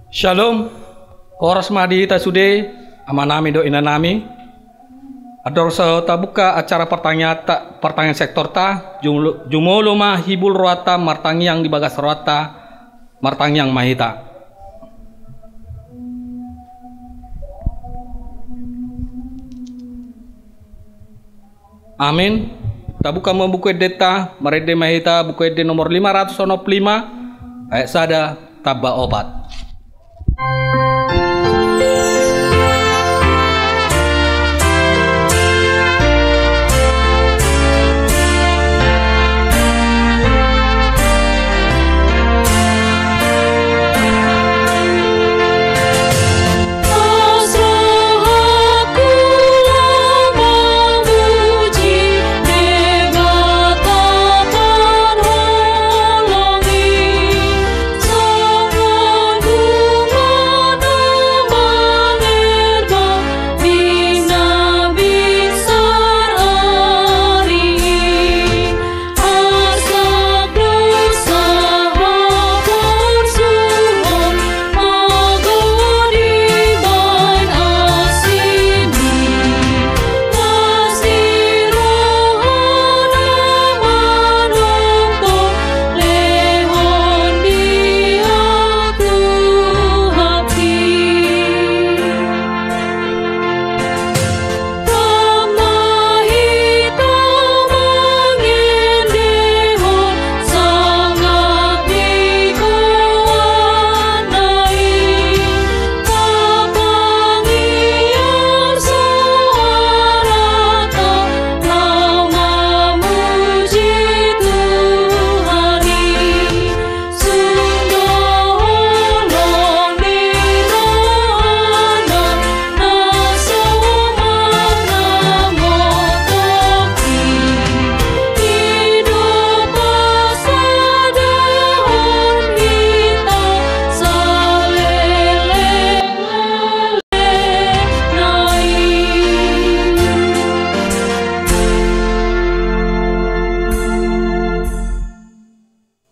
Shalom, oras madi tasude, amanami do inanami. Ador sa tabuka acara pertanyaan sektor ta, jumulo ma hibul roata martangyang di bagas roata, martangyang mahita. Amin. Tabuka membuku data, marede mahita buku de nomor 505 ayat sada tabba obat.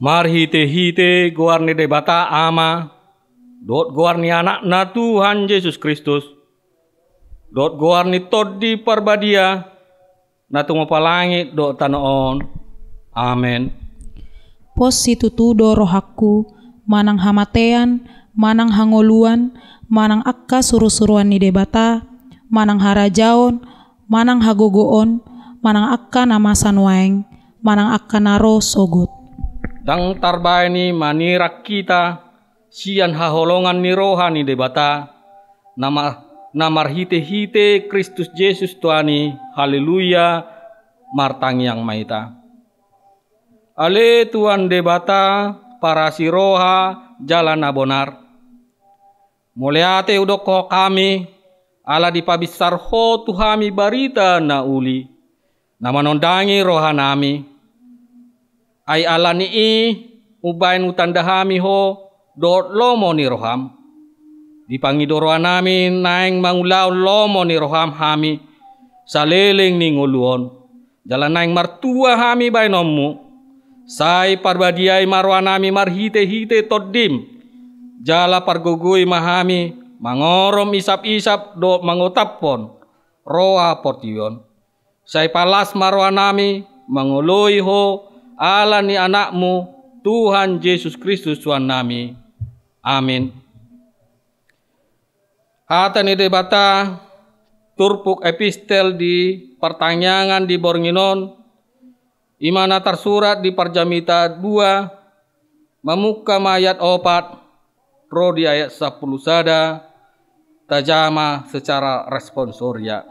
Mar hite goar ni debata ama dot goar ni anak na Tuhan Yesus Kristus dot goar ni todi parbadia na tungo palangit dot tanoon. Amen. Pos situtudo rohaku manang hamatean manang hangoluan manang akka suruh-suruan ni debata manang harajaon manang hagogoon manang akka namasan waeng manang akka naro sogot. Dang tarbay ni manirak kita sian haholongan ni rohani debata namar hite Kristus Yesus Tuani haleluya martangyang maita. Ale Tuan debata para si roha jalan abonar. Muliate udoko kami ala dipabisar ho tuhami barita na uli namanondangi roha nami. Ay ala ni ubain utandahami ho dot lomo ni roham. Dipangidoroan namin naing mangulaw lomo ni roham hami sa leleng ni nguluon. Jalan naing martua hami bainomu. Say parbadiay marwa nami marhite toddim. Jala parguguy mahami mangorom isap-isap do mangutapon. Roa portion. Say palas marwa nami manguloy ho ala ni anakmu Tuhan Yesus Kristus Tuhan nami. Amin. Hata ni debata turpuk epistel di pertanyaan di Bornginon imana tersurat di Parjamita 2 memuka ayat 4 pro di ayat 10 sada tajama secara responsoria.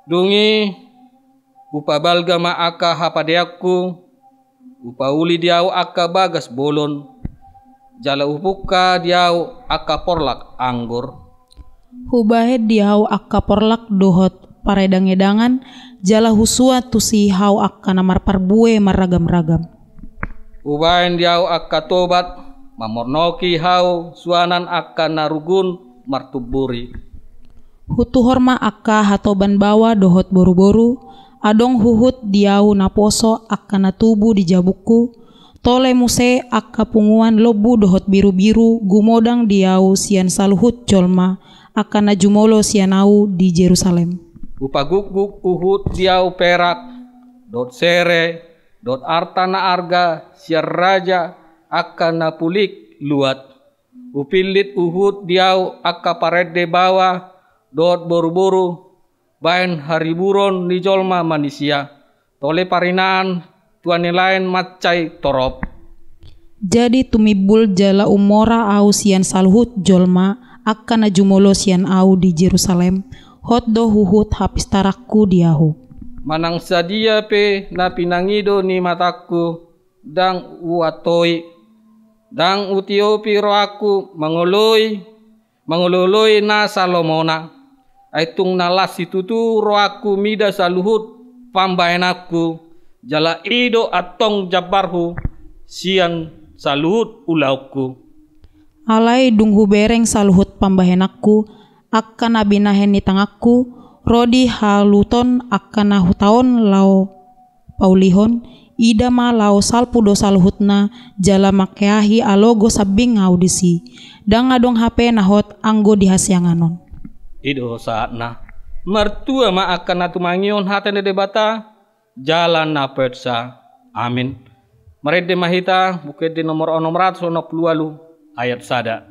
Dungi upa balga ma aka hapadeakku, upa uli diau aka bagas bolon, jala upuka diau aka porlak anggur. Hubahed diau aka porlak dohot paredang-edangan, jala husua tusi hau aka namar parbue maragam-ragam. Ubahen diau aka tobat, mamornoki hau suanan aka narugun martuburi. Hutu horma aka hatoban bawa dohot boru-boru, adong huhut diau naposo akka natubu di jabuku Tole muse akka punguan lobu dohot biru-biru gumodang diau sian saluhut jolma akan najumolo sianau di Jerusalem. Upaguk-guk uhut diau perak, dot sere, dot artana arga siar raja akan napulik luat. Upilit uhut diau akka parede bawah, dot boru-boru, bain hariburon ni jolma manusia. Tole parinaan tuan lain macai torop. Jadi tumibul jala umora au sian saluhut jolma akan najumolo sian au di Jerusalem. Hot do huhut hapis tarakku diahu. Manang sadia pe na pinangido ni mataku dang uatoi. Dang utiopi roaku mangololoi na Salomona. Aitung nalas itu tu roaku mida saluhut pambaenaku. Jala ido atong jabarhu siang saluhut ulauku. Alai dunghu bereng saluhut pambahenakku akan nabinahen ni tangakku rodi haluton akan nahutaon lau paulihon ida ma lau salpu do saluhutna jala makeahi alogo sabing audisi dang ngadong HP nahot anggo dihasianganon. Ido saat na mertua ma akan natumangion hatene debata jalan na persa. Amin. Merede mahita bukit di nomor 620 ayat sada.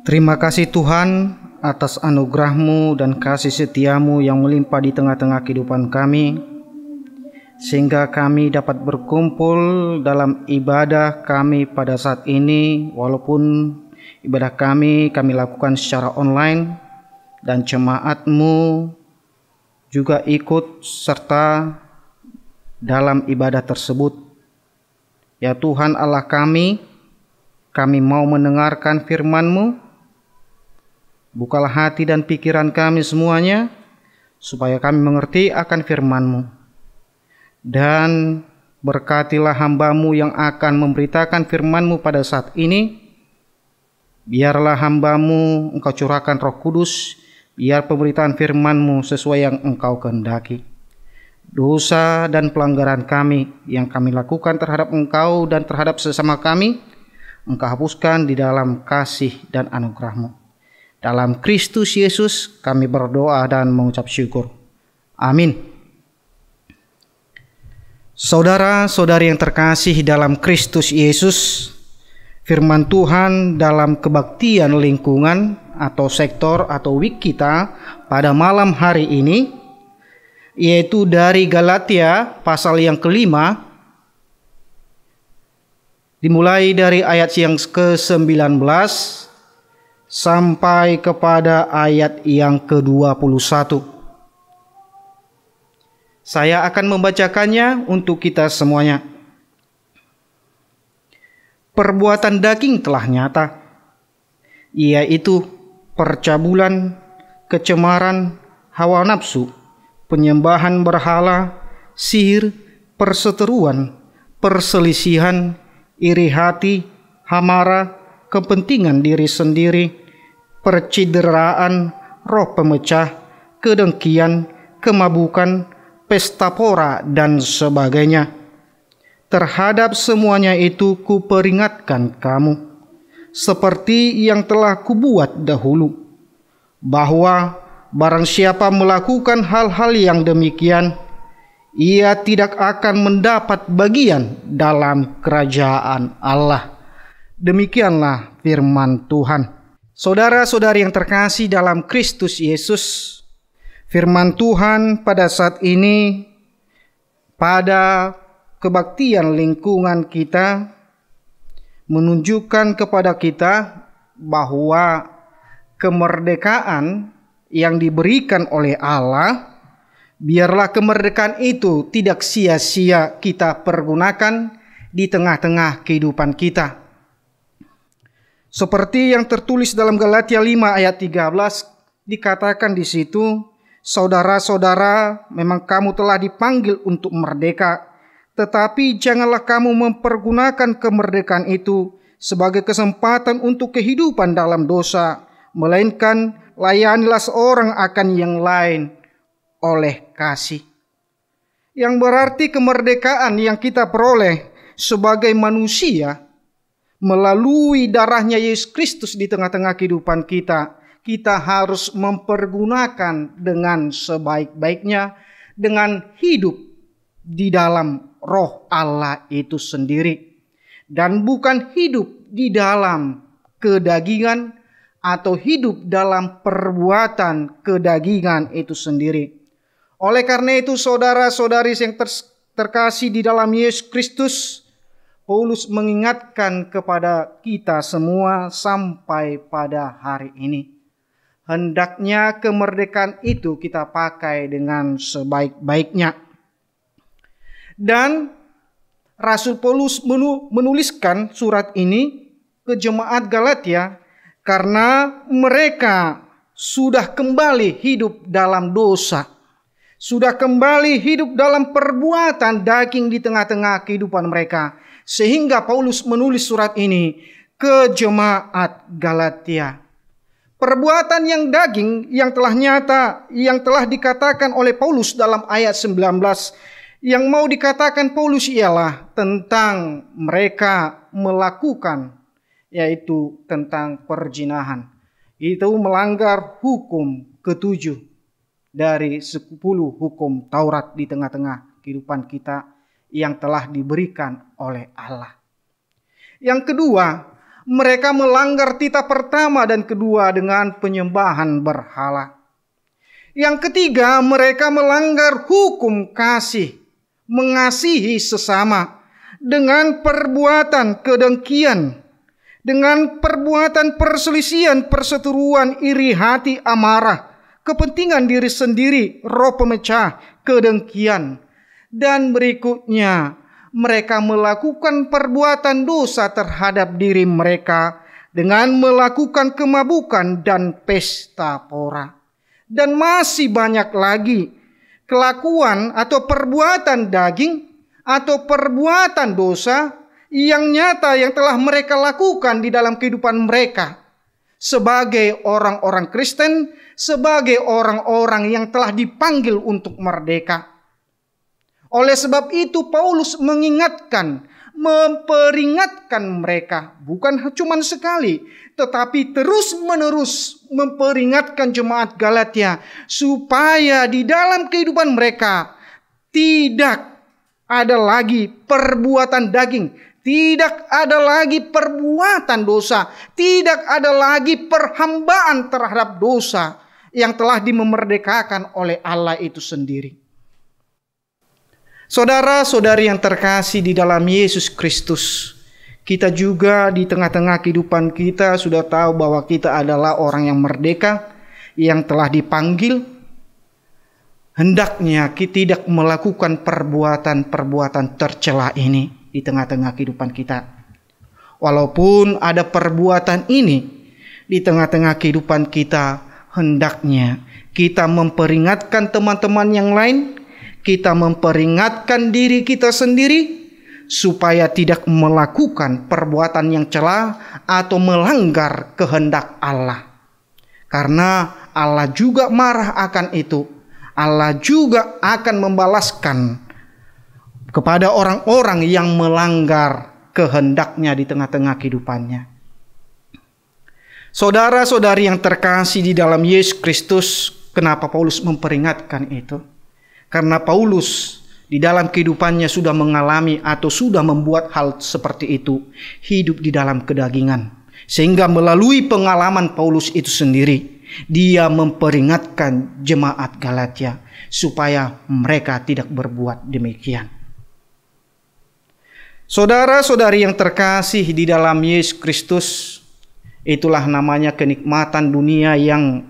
Terima kasih Tuhan atas anugerah-Mu dan kasih setia-Mu yang melimpah di tengah-tengah kehidupan kami, sehingga kami dapat berkumpul dalam ibadah kami pada saat ini, walaupun ibadah kami lakukan secara online, dan jemaat-Mu juga ikut serta dalam ibadah tersebut. Ya Tuhan Allah kami mau mendengarkan firman-Mu. Bukalah hati dan pikiran kami semuanya, supaya kami mengerti akan firman-Mu. Dan berkatilah hamba-Mu yang akan memberitakan firman-Mu pada saat ini. Biarlah hamba-Mu Engkau curahkan Roh Kudus, biar pemberitaan firman-Mu sesuai yang Engkau kehendaki. Dosa dan pelanggaran kami yang kami lakukan terhadap Engkau dan terhadap sesama kami, Engkau hapuskan di dalam kasih dan anugerah-Mu. Dalam Kristus Yesus kami berdoa dan mengucap syukur. Amin. Saudara-saudari yang terkasih dalam Kristus Yesus, firman Tuhan dalam kebaktian lingkungan atau sektor atau week kita pada malam hari ini, yaitu dari Galatia pasal yang kelima, dimulai dari ayat yang ke-19 sampai kepada ayat yang ke-21. Saya akan membacakannya untuk kita semuanya. Perbuatan daging telah nyata, yaitu percabulan, kecemaran, hawa nafsu, penyembahan berhala, sihir, perseteruan, perselisihan, iri hati, hamara, kepentingan diri sendiri, percideraan, roh pemecah, kedengkian, kemabukan, pesta pora, dan sebagainya. Terhadap semuanya itu kuperingatkan kamu, seperti yang telah kubuat dahulu, bahwa Barang siapa melakukan hal-hal yang demikian, ia tidak akan mendapat bagian dalam kerajaan Allah. Demikianlah firman Tuhan. Saudara-saudari yang terkasih dalam Kristus Yesus, firman Tuhan pada saat ini, pada kebaktian lingkungan kita, menunjukkan kepada kita bahwa kemerdekaan yang diberikan oleh Allah, biarlah kemerdekaan itu tidak sia-sia kita pergunakan di tengah-tengah kehidupan kita. Seperti yang tertulis dalam Galatia 5 ayat 13, dikatakan di situ, saudara-saudara, memang kamu telah dipanggil untuk merdeka, tetapi janganlah kamu mempergunakan kemerdekaan itu sebagai kesempatan untuk kehidupan dalam dosa, melainkan layanilah seorang akan yang lain oleh kasih. Yang berarti kemerdekaan yang kita peroleh sebagai manusia melalui darahnya Yesus Kristus di tengah-tengah kehidupan kita, kita harus mempergunakan dengan sebaik-baiknya, dengan hidup di dalam Roh Allah itu sendiri, dan bukan hidup di dalam kedagingan atau hidup dalam perbuatan kedagingan itu sendiri. Oleh karena itu, saudara-saudari yang terkasih di dalam Yesus Kristus, Paulus mengingatkan kepada kita semua sampai pada hari ini, hendaknya kemerdekaan itu kita pakai dengan sebaik-baiknya. Dan Rasul Paulus menuliskan surat ini ke jemaat Galatia karena mereka sudah kembali hidup dalam dosa, sudah kembali hidup dalam perbuatan daging di tengah-tengah kehidupan mereka, sehingga Paulus menulis surat ini ke jemaat Galatia. Perbuatan yang daging yang telah nyata, yang telah dikatakan oleh Paulus dalam ayat 19, yang mau dikatakan Paulus ialah tentang mereka melakukan, yaitu tentang perzinahan. Itu melanggar hukum ke-7 dari 10 hukum Taurat di tengah-tengah kehidupan kita yang telah diberikan oleh Allah. Yang kedua, mereka melanggar titah pertama dan kedua dengan penyembahan berhala. Yang ketiga, mereka melanggar hukum kasih, mengasihi sesama dengan perbuatan kedengkian, dengan perbuatan perselisihan, perseteruan, iri hati, amarah, kepentingan diri sendiri, roh pemecah, kedengkian. Dan berikutnya, mereka melakukan perbuatan dosa terhadap diri mereka dengan melakukan kemabukan dan pesta pora. Dan masih banyak lagi kelakuan atau perbuatan daging atau perbuatan dosa yang nyata yang telah mereka lakukan di dalam kehidupan mereka sebagai orang-orang Kristen, sebagai orang-orang yang telah dipanggil untuk merdeka. Oleh sebab itu Paulus mengingatkan, memperingatkan mereka, bukan cuma sekali, tetapi terus-menerus memperingatkan jemaat Galatia supaya di dalam kehidupan mereka tidak ada lagi perbuatan daging, tidak ada lagi perbuatan dosa, tidak ada lagi perhambaan terhadap dosa yang telah dimerdekakan oleh Allah itu sendiri. Saudara-saudari yang terkasih di dalam Yesus Kristus, kita juga di tengah-tengah kehidupan kita sudah tahu bahwa kita adalah orang yang merdeka, yang telah dipanggil. Hendaknya kita tidak melakukan perbuatan-perbuatan tercela ini di tengah-tengah kehidupan kita. Walaupun ada perbuatan ini di tengah-tengah kehidupan kita, hendaknya kita memperingatkan teman-teman yang lain, kita memperingatkan diri kita sendiri supaya tidak melakukan perbuatan yang cela atau melanggar kehendak Allah. Karena Allah juga marah akan itu. Allah juga akan membalaskan kepada orang-orang yang melanggar kehendaknya di tengah-tengah kehidupannya. Saudara-saudari yang terkasih di dalam Yesus Kristus, Kenapa Paulus memperingatkan itu? Karena Paulus di dalam kehidupannya sudah mengalami atau sudah membuat hal seperti itu, hidup di dalam kedagingan. Sehingga melalui pengalaman Paulus itu sendiri, dia memperingatkan jemaat Galatia supaya mereka tidak berbuat demikian. Saudara-saudari yang terkasih di dalam Yesus Kristus, itulah namanya kenikmatan dunia yang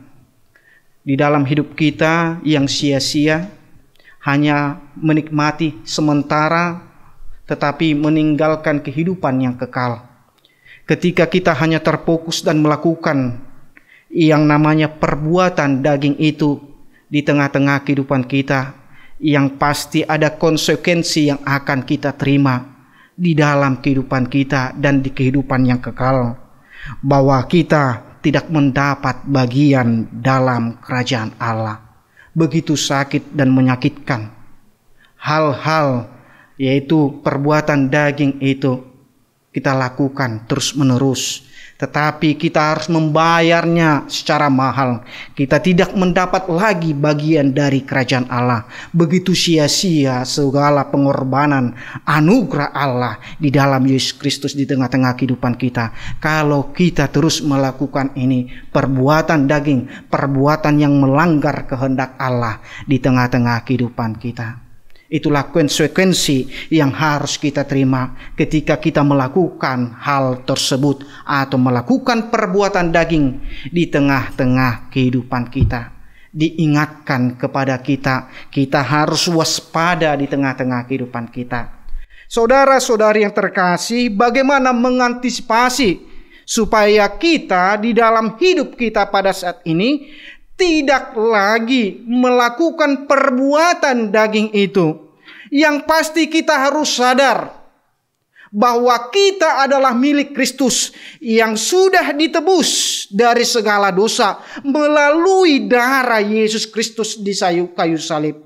di dalam hidup kita yang sia-sia, hanya menikmati sementara tetapi meninggalkan kehidupan yang kekal. Ketika kita hanya terfokus dan melakukan yang namanya perbuatan daging itu di tengah-tengah kehidupan kita, yang pasti ada konsekuensi yang akan kita terima di dalam kehidupan kita dan di kehidupan yang kekal, bahwa kita tidak mendapat bagian dalam kerajaan Allah. Begitu sakit dan menyakitkan hal-hal, yaitu perbuatan daging itu kita lakukan terus-menerus, tetapi kita harus membayarnya secara mahal. Kita tidak mendapat lagi bagian dari kerajaan Allah. Begitu sia-sia segala pengorbanan anugerah Allah di dalam Yesus Kristus di tengah-tengah kehidupan kita, kalau kita terus melakukan ini, perbuatan daging, perbuatan yang melanggar kehendak Allah di tengah-tengah kehidupan kita. Itulah konsekuensi yang harus kita terima ketika kita melakukan hal tersebut atau melakukan perbuatan daging di tengah-tengah kehidupan kita. Diingatkan kepada kita, kita harus waspada di tengah-tengah kehidupan kita. Saudara-saudari yang terkasih, bagaimana mengantisipasi supaya kita di dalam hidup kita pada saat ini tidak lagi melakukan perbuatan daging itu. Yang pasti kita harus sadar bahwa kita adalah milik Kristus yang sudah ditebus dari segala dosa melalui darah Yesus Kristus di kayu salib.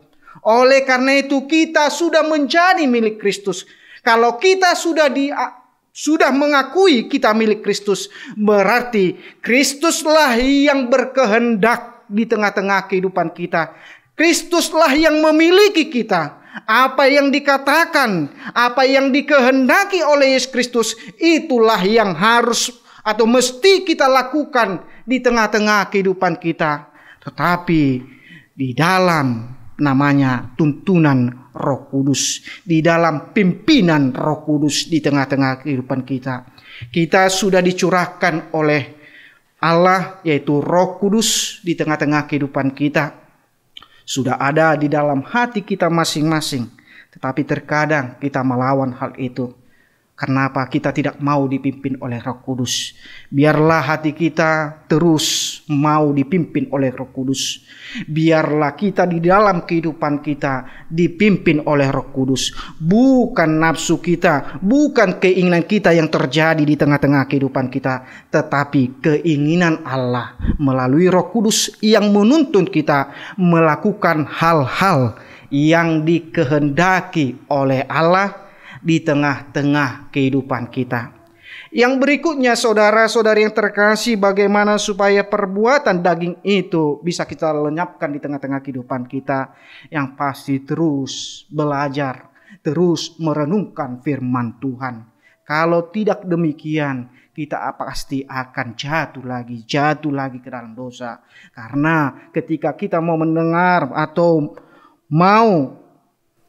Oleh karena itu kita sudah menjadi milik Kristus. Kalau kita sudah mengakui kita milik Kristus, berarti Kristuslah yang berkehendak di tengah-tengah kehidupan kita. Kristuslah yang memiliki kita. Apa yang dikatakan, apa yang dikehendaki oleh Yesus Kristus, itulah yang harus atau mesti kita lakukan di tengah-tengah kehidupan kita. Tetapi di dalam namanya tuntunan Roh Kudus, di dalam pimpinan Roh Kudus di tengah-tengah kehidupan kita, kita sudah dicurahkan oleh Allah, yaitu Roh Kudus di tengah-tengah kehidupan kita. Sudah ada di dalam hati kita masing-masing. Tetapi terkadang kita melawan hal itu. Kenapa kita tidak mau dipimpin oleh Roh Kudus? Biarlah hati kita terus mau dipimpin oleh Roh Kudus. Biarlah kita di dalam kehidupan kita dipimpin oleh Roh Kudus. Bukan nafsu kita, bukan keinginan kita yang terjadi di tengah-tengah kehidupan kita, tetapi keinginan Allah melalui Roh Kudus yang menuntun kita melakukan hal-hal yang dikehendaki oleh Allah di tengah-tengah kehidupan kita. Yang berikutnya, saudara-saudari yang terkasih, bagaimana supaya perbuatan daging itu bisa kita lenyapkan di tengah-tengah kehidupan kita. Yang pasti terus belajar, terus merenungkan firman Tuhan. Kalau tidak demikian, kita pasti akan jatuh lagi ke dalam dosa. Karena ketika kita mau mendengar atau mau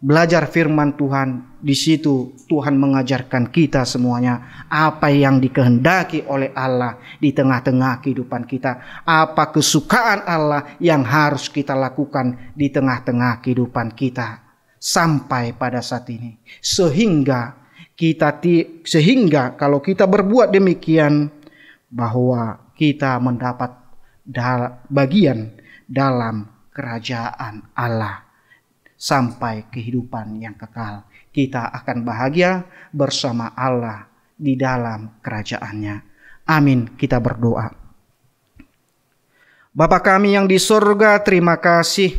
belajar firman Tuhan, di situ Tuhan mengajarkan kita semuanya apa yang dikehendaki oleh Allah di tengah-tengah kehidupan kita, apa kesukaan Allah yang harus kita lakukan di tengah-tengah kehidupan kita sampai pada saat ini. Sehingga kalau kita berbuat demikian, bahwa kita mendapat bagian dalam kerajaan Allah sampai kehidupan yang kekal. Kita akan bahagia bersama Allah di dalam kerajaannya. Amin. Kita berdoa. Bapa kami yang di surga, terima kasih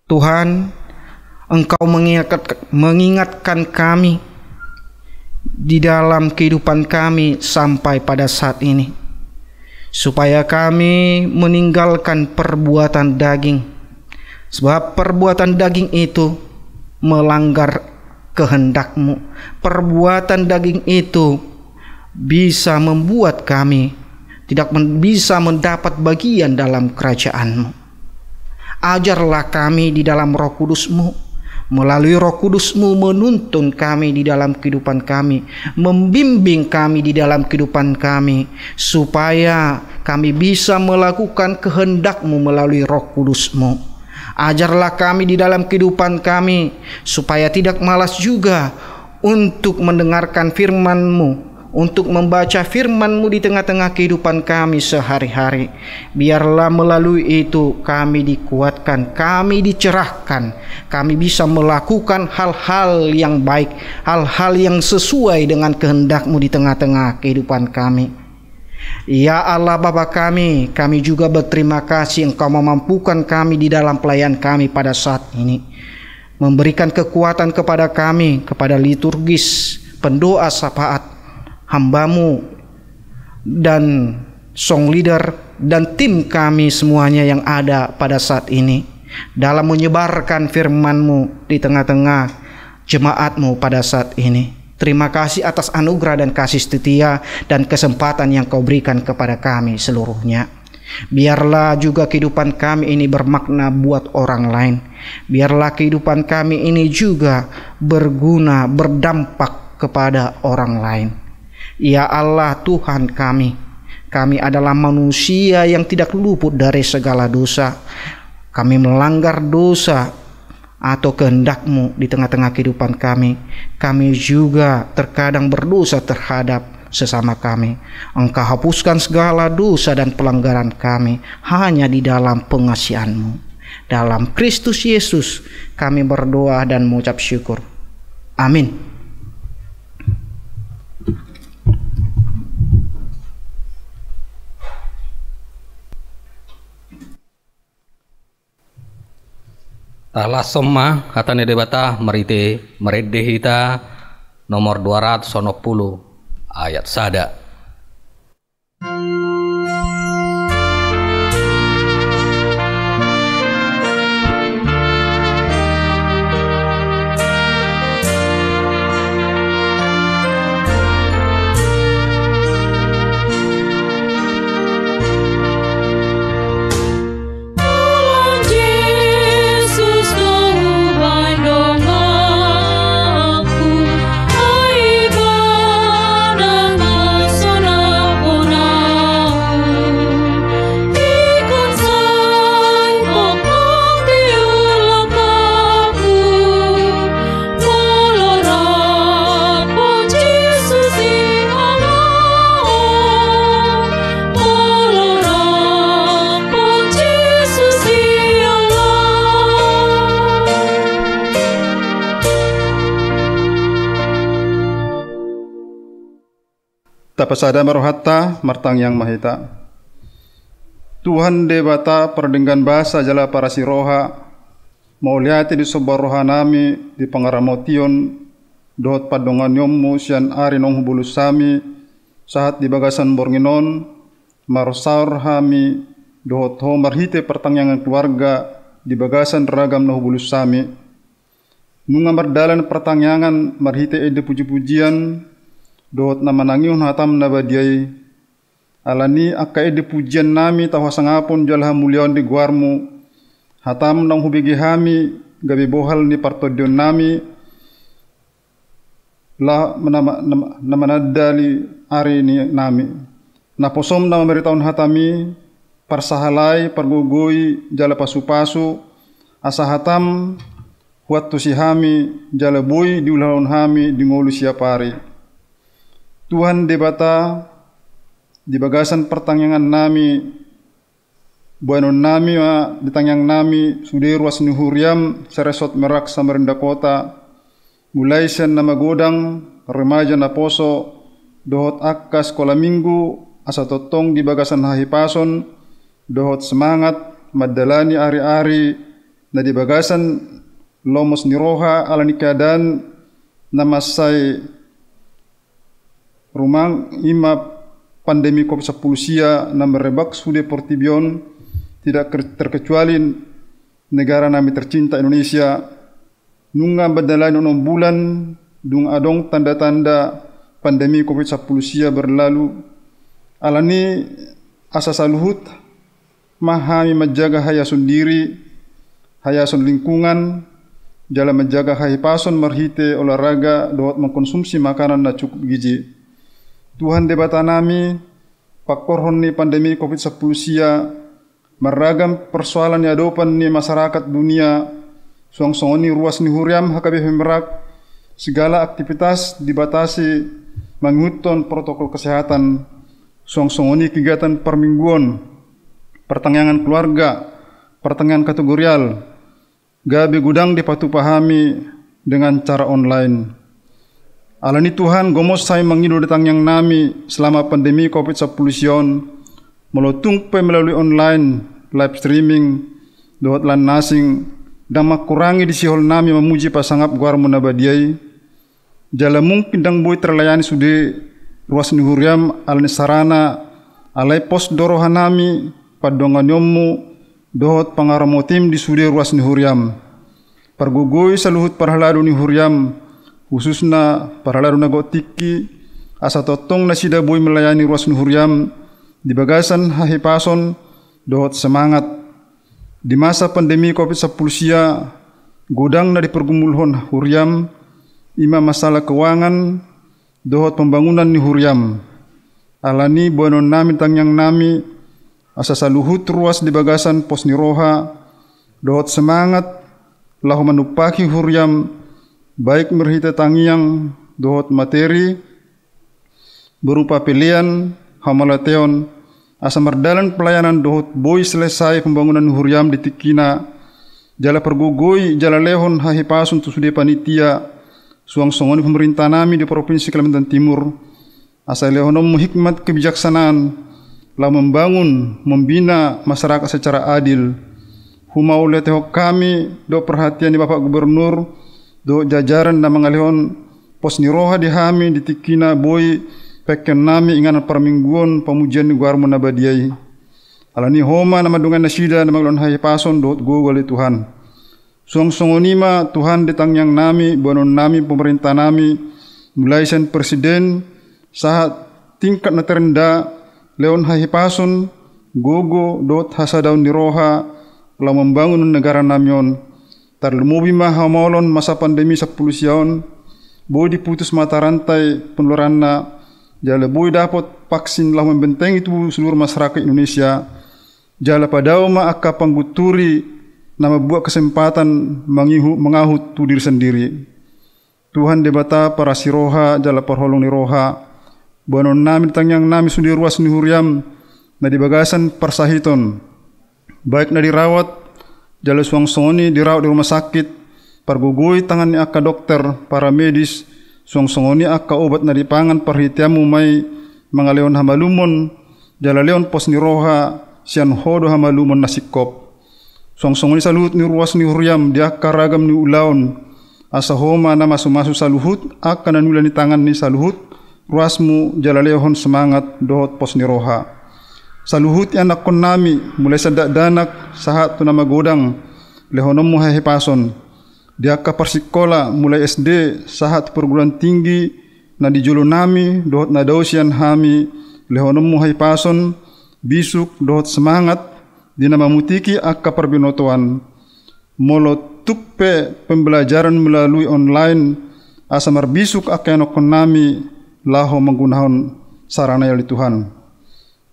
Tuhan, Engkau mengingatkan kami di dalam kehidupan kami sampai pada saat ini, supaya kami meninggalkan perbuatan daging, Sebab perbuatan daging itu melanggar kehendak-Mu. Perbuatan daging itu bisa membuat kami tidak bisa mendapat bagian dalam kerajaan-Mu. Ajarlah kami di dalam Roh Kudus-Mu. Melalui Roh Kudus-Mu menuntun kami di dalam kehidupan kami, membimbing kami di dalam kehidupan kami, supaya kami bisa melakukan kehendak-Mu melalui Roh Kudus-Mu. Ajarlah kami di dalam kehidupan kami, supaya tidak malas juga untuk mendengarkan firman-Mu, untuk membaca firman-Mu di tengah-tengah kehidupan kami sehari-hari. Biarlah melalui itu kami dikuatkan, kami dicerahkan, kami bisa melakukan hal-hal yang baik, hal-hal yang sesuai dengan kehendak-Mu di tengah-tengah kehidupan kami. Ya Allah Bapa kami juga berterima kasih Engkau memampukan kami di dalam pelayan kami pada saat ini, memberikan kekuatan kepada kami, kepada liturgis, pendoa syafaat, hamba-Mu dan song leader dan tim kami semuanya yang ada pada saat ini dalam menyebarkan firman-Mu di tengah-tengah jemaat-Mu pada saat ini. Terima kasih atas anugerah dan kasih setia dan kesempatan yang Kau berikan kepada kami seluruhnya. Biarlah juga kehidupan kami ini bermakna buat orang lain. Biarlah kehidupan kami ini juga berguna, berdampak kepada orang lain. Ya Allah Tuhan kami adalah manusia yang tidak luput dari segala dosa. Kami melanggar dosa atau kehendak-Mu di tengah-tengah kehidupan kami. Kami juga terkadang berdosa terhadap sesama kami. Engkau hapuskan segala dosa dan pelanggaran kami hanya di dalam pengasihan-Mu. Dalam Kristus Yesus kami berdoa dan mengucap syukur. Amin. Tala somma hatane debata merite meredehita nomor 290 ayat sada. Tapasada marohatta martang yang mahita. Tuhan debata perdenggan bahasa jala para siroha mau lihat di sebuah rohanami di pangaramotion dot padongan yommu sian ari nong hubulus sami saat di bagasan bornginon marosaur hami dot ho marhite pertangyangan keluarga di bagasan ragam no hubulus sami nunga mardalan pertangyangan marhite ede puji-pujian dot nama nangiun hatam nabadiai alani akka ede pujian nami tawa sangapun jalha muliawan di guarmu hatam nang hubigi hami gabi bohal ni partodion nami la namanadali ari ni nami naposom na meritaun hatami parsahalai pargugui jala pasu-pasu asa hatam huat si hami jala bui diulahon hami di ngolu siapari. Tuhan debata di bagasan pertangyangan nami buanon nami ditangyang nami suderu asni huriam seresot merak Samarinda kota mulai sen nama godang remaja na poso dohot akka sekolah minggu asa totong di bagasan hahipason dohot semangat madalani ari-ari na di bagasan lomos niroha ala nikadan namasai rumang ima pandemi COVID-19 sia na merebak sude portibion tidak terkecuali negara nami tercinta Indonesia, nunga badalai 6 bulan dung adong tanda-tanda pandemi COVID-19 sia berlalu. Alani asa saluhut mahami menjaga hayasun diri, hayasun lingkungan, jala menjaga hahipason marhite olahraga doat mengkonsumsi makanan na cukup gizi. Tuhan debata nami pakorhon ni pandemi COVID-19 sia meragam persoalan ni adopan ni masyarakat dunia, suang-suang ni ruas ni huriam hakabe merak, segala aktivitas dibatasi menghuton protokol kesehatan, suang-suang ni kegiatan permingguan, pertengahan keluarga, pertengahan kategorial, gabe gudang dipatu pahami dengan cara online. Alani Tuhan gomos saya mengidu datang yang nami selama pandemi COVID-19 melotung melalui online, live streaming, doat lan nasing, dan makurangi di sihol nami memuji pasangap guar munabadiai. Jala mungkin dang bui terlayani sude ruas nihuriam alani sarana, alai pos dorohan nami, padongan yomu, dohot pangaramotim di sude ruas nihuriam. Pargugoi saluhut parhaladu nihuriam, khususna parhaladu nagotiki, asa totong nasida bui melayani ruas nihuriam, di bagasan hahipason, dohot semangat. Di masa pandemi COVID-19 sia, godang na dipergumulhon huriam, ima masalah keuangan, dohot pembangunan ni huriam. Alani bonon nami tangyang nami, asa saluhut ruas di bagasan pos niroha, dohot semangat, lahu manupaki huriam, baik merhita tangyang, dohot materi, berupa pilihan, hamalateon, asa merdalan pelayanan dohot boy selesai pembangunan huriam di tikina, jala pergugoi, jala lehon hahipasun tu sude panitia, suang-suangoni pemerintah nami di Provinsi Kalimantan Timur, asa lehonom hikmat kebijaksanaan, lah membangun, membina masyarakat secara adil. Humau letehok kami, do perhatian di Bapak Gubernur, do jajaran dan mengalihon pos niroha di hami di tikina boy, peken nami inganan permingguan pemujian ni guar munabadiai. Alani homa nama dungan nasida nama lon hahipason do gogol Tuhan. Suang-suangonima Tuhan ditangyang nami, bonon nami pemerintah nami, mulai sen presiden, saat tingkat na terendah, leon hahipason, gogo, dot hasadaun niroha, la membangun negara namion, tarlumubi mahamolon masa pandemi 10 tahun, boy diputus mata rantai penularan na, jala boy dapat vaksin lah membentengi tubuh seluruh masyarakat Indonesia, jala padao ma akka pangguturi, nama buat kesempatan mengahut tu diri sendiri. Tuhan debata para siroha jala perholong ni roha. Bonon nami tangyang nami sundi ruas ni huriam na di bagasan persahiton. Baik na dirawat jala suang-songoni dirawat di rumah sakit. Pargugui tangan ni akka dokter para medis. Suang-songoni akka obat na dipangan parhitiamu may mga leon hamalumon. Jala leon pos ni roha sian hodo hamalumon nasikop. Song-song ni saluhut ni ruas ni huriam dia karagam ni ulaon asa homa na masu-masu saluhut akan nanula ni tangan ni saluhut ruasmu jalalehon semangat dohot pos ni roha. Saluhut yang nakon nami mulai sadak danak sahat tu nama godang lehonom mu hahipason. Dia ka persikola mulai SD sahat perguruan tinggi na di jolo nami dohot na dausian hami lehonom mu hahipason bisuk dohot semangat dina mamutiki akka perbinotoan molo tukpe pembelajaran melalui online asa marbisuk akka enokon nami laho menggunakan sarana yali Tuhan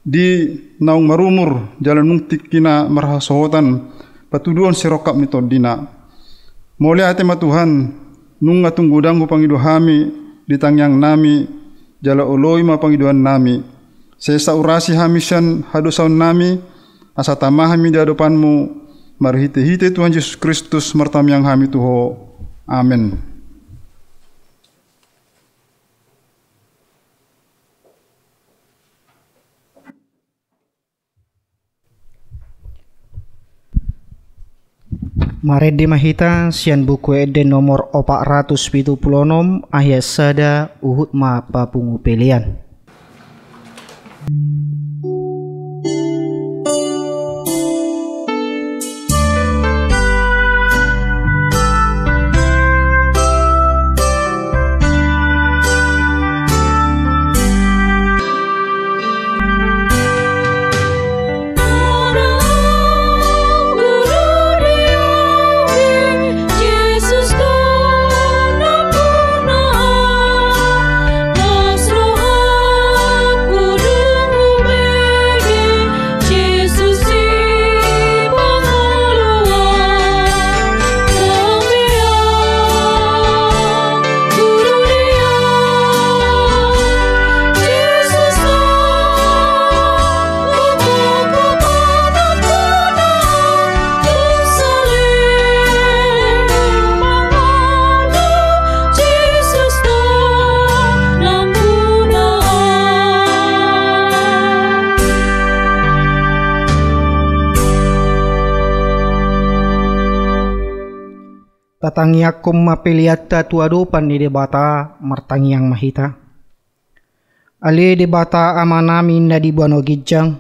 di naung marumur jalan mungtik kina marhasohotan patuduan sirokap mitodina mole ate ma Tuhan nunga tunggudang pangidu hami ditangyang nami jala oloi ma pangiduan nami sesa urasi hamisan hadosaun nami asa tamahami di hadapanmu, marhite-hite Tuhan Yesus Kristus mertamyang hami Tuho. Amin. Mare di mahita sian buku ede nomor 476 ayat sada uhut ma papungu pelian. Tatangiakum mapiliatta tuadopan ni debata martangiang mahita. Ale debata amanami na di bano gijang.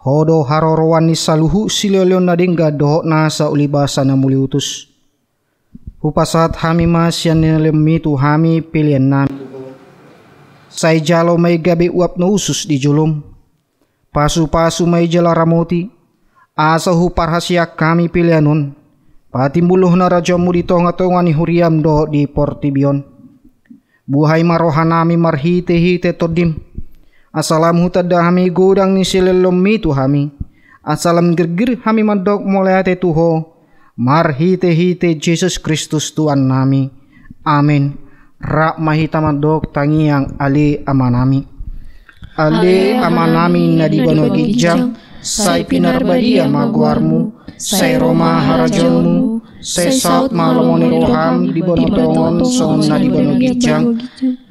Hodo harorowan ni saluhu silolyon na dingga dohok na sa ulibasa na muliutus. Hupasat hami masyan nilemitu hami pilihan nami. Say jalo may gabi uap na usus di julom. Pasu-pasu may jala ramoti. Asa huparhasyak kami pilihanon. Patimbuluh na radyamu di tonga-tonga ni huriam do di portibion. Buhay marohanami marhite-hite todim. Asalam hutada hami godang ni silelom mitu hami. Asalam gergir hami mandok moleate tuho. Marhite-hite Jesus Kristus Tuhan nami. Amin. Rak mahita mandok tangiang ali amanami. Ale amanami na di bano gijang. Say pinarbadia maguarmu. Say Roma harajonmu. Say saut malomoni roham di bano tongon songon na di bano gijang.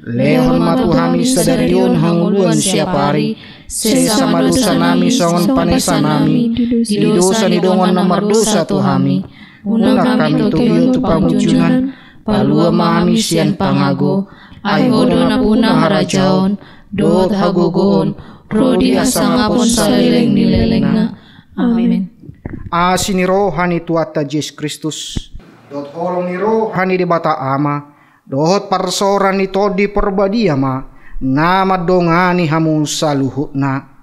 Lehon matu hami sadarion hanguluan siap hari. Say sama dosa nami songon panesa nami. Di dosa ni dongon nomor dosa tu hami. Una kami tugiyo tu pangujunan. Palua mahami sian pangago. Ay hodo na puna harajaon. Dot hagogoon. Rodi asangapon sa leleng nileleng na. Amin. Asini rohani tuata Jesus Kristus. Dot holong ni rohani di bata ama. Dot parsoran ni todi perbadia ma. Nama dongani hamun saluhut na.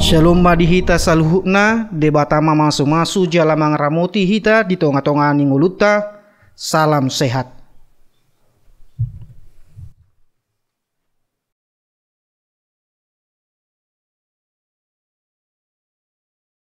Shalom madihita saluhukna debata mama masu jalamang ramoti hita di tonga-tonga ninguluta. Salam sehat.